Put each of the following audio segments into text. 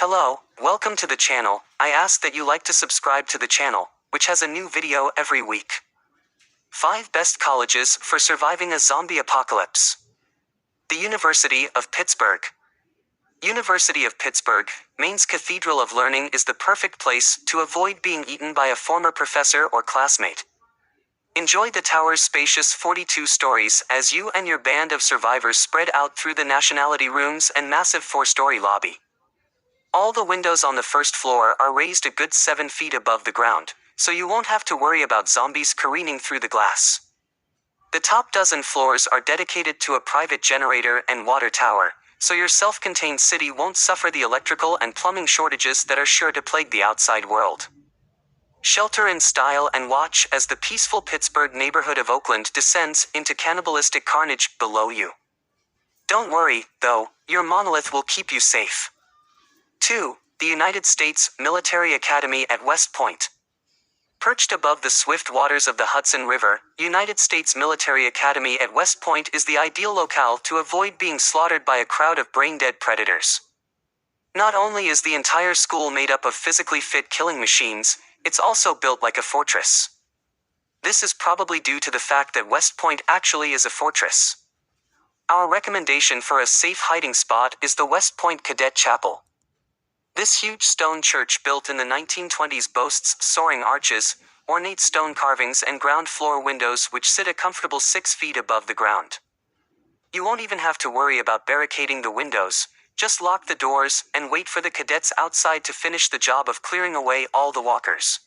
Hello, welcome to the channel. I ask that you like to subscribe to the channel, which has a new video every week. 5 Best Colleges for Surviving a Zombie Apocalypse. The University of Pittsburgh. University of Pittsburgh, Maine's Cathedral of Learning, is the perfect place to avoid being eaten by a former professor or classmate. Enjoy the tower's spacious 42 stories as you and your band of survivors spread out through the nationality rooms and massive 4-story lobby. All the windows on the first floor are raised a good 7 feet above the ground, so you won't have to worry about zombies careening through the glass. The top dozen floors are dedicated to a private generator and water tower, so your self-contained city won't suffer the electrical and plumbing shortages that are sure to plague the outside world. Shelter in style and watch as the peaceful Pittsburgh neighborhood of Oakland descends into cannibalistic carnage below you. Don't worry, though, your monolith will keep you safe. 2. The United States Military Academy at West Point. Perched above the swift waters of the Hudson River, United States Military Academy at West Point is the ideal locale to avoid being slaughtered by a crowd of brain-dead predators. Not only is the entire school made up of physically fit killing machines, it's also built like a fortress. This is probably due to the fact that West Point actually is a fortress. Our recommendation for a safe hiding spot is the West Point Cadet Chapel. This huge stone church built in the 1920s boasts soaring arches, ornate stone carvings and ground floor windows which sit a comfortable 6 feet above the ground. You won't even have to worry about barricading the windows, just lock the doors and wait for the cadets outside to finish the job of clearing away all the walkers.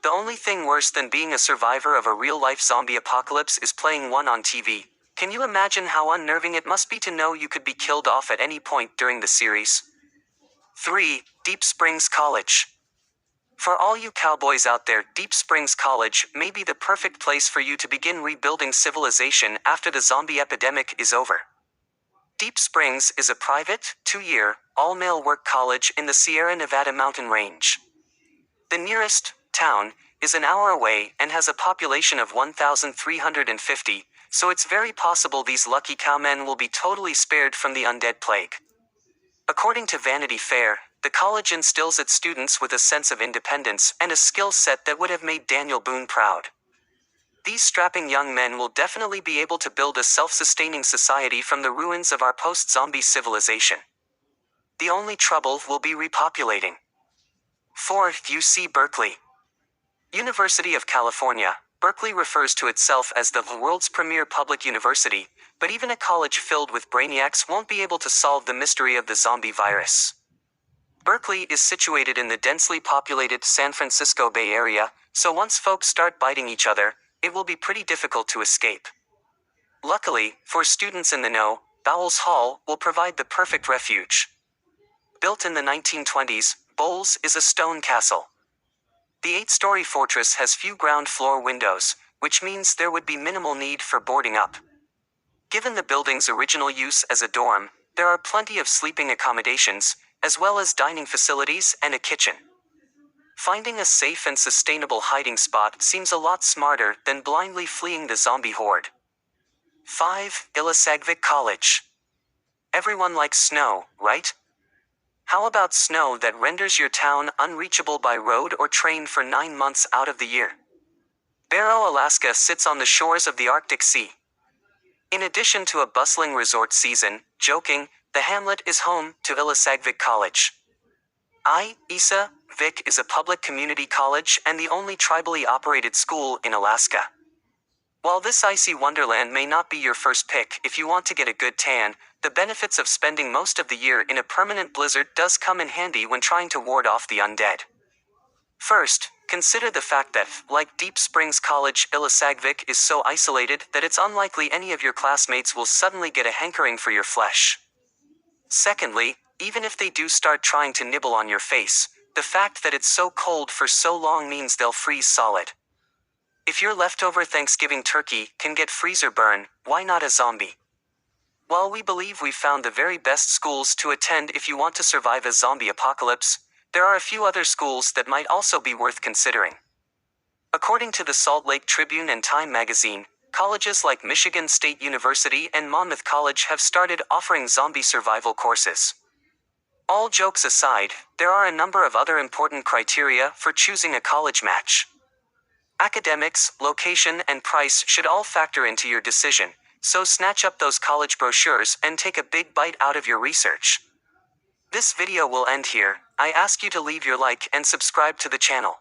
The only thing worse than being a survivor of a real-life zombie apocalypse is playing one on TV. Can you imagine how unnerving it must be to know you could be killed off at any point during the series? 3. Deep Springs College. For all you cowboys out there, Deep Springs College may be the perfect place for you to begin rebuilding civilization after the zombie epidemic is over. Deep Springs is a private, 2-year, all-male work college in the Sierra Nevada mountain range. The nearest town is an hour away and has a population of 1,350, so it's very possible these lucky cowmen will be totally spared from the undead plague. According to Vanity Fair, the college instills its students with a sense of independence and a skill set that would have made Daniel Boone proud. These strapping young men will definitely be able to build a self-sustaining society from the ruins of our post-zombie civilization. The only trouble will be repopulating. 4. UC Berkeley. University of California. Berkeley refers to itself as the world's premier public university, but even a college filled with brainiacs won't be able to solve the mystery of the zombie virus. Berkeley is situated in the densely populated San Francisco Bay Area, so once folks start biting each other, it will be pretty difficult to escape. Luckily, for students in the know, Bowles Hall will provide the perfect refuge. Built in the 1920s, Bowles is a stone castle. The 8-story fortress has few ground floor windows, which means there would be minimal need for boarding up. Given the building's original use as a dorm, there are plenty of sleeping accommodations, as well as dining facilities and a kitchen. Finding a safe and sustainable hiding spot seems a lot smarter than blindly fleeing the zombie horde. 5. Ilisagvik College. Everyone likes snow, right? How about snow that renders your town unreachable by road or train for 9 months out of the year? Barrow, Alaska sits on the shores of the Arctic Sea. In addition to a bustling resort season, the hamlet is home to Ilisagvik College. Ilisagvik is a public community college and the only tribally operated school in Alaska. While this icy wonderland may not be your first pick if you want to get a good tan, the benefits of spending most of the year in a permanent blizzard does come in handy when trying to ward off the undead. First, consider the fact that, like Deep Springs College, Ilisagvik is so isolated that it's unlikely any of your classmates will suddenly get a hankering for your flesh. Secondly, even if they do start trying to nibble on your face, the fact that it's so cold for so long means they'll freeze solid. If your leftover Thanksgiving turkey can get freezer burn, why not a zombie? While we believe we've found the very best schools to attend if you want to survive a zombie apocalypse, there are a few other schools that might also be worth considering. According to the Salt Lake Tribune and Time magazine, colleges like Michigan State University and Monmouth College have started offering zombie survival courses. All jokes aside, there are a number of other important criteria for choosing a college match. Academics, location, and price should all factor into your decision, so snatch up those college brochures and take a big bite out of your research. This video will end here. I ask you to leave your like and subscribe to the channel.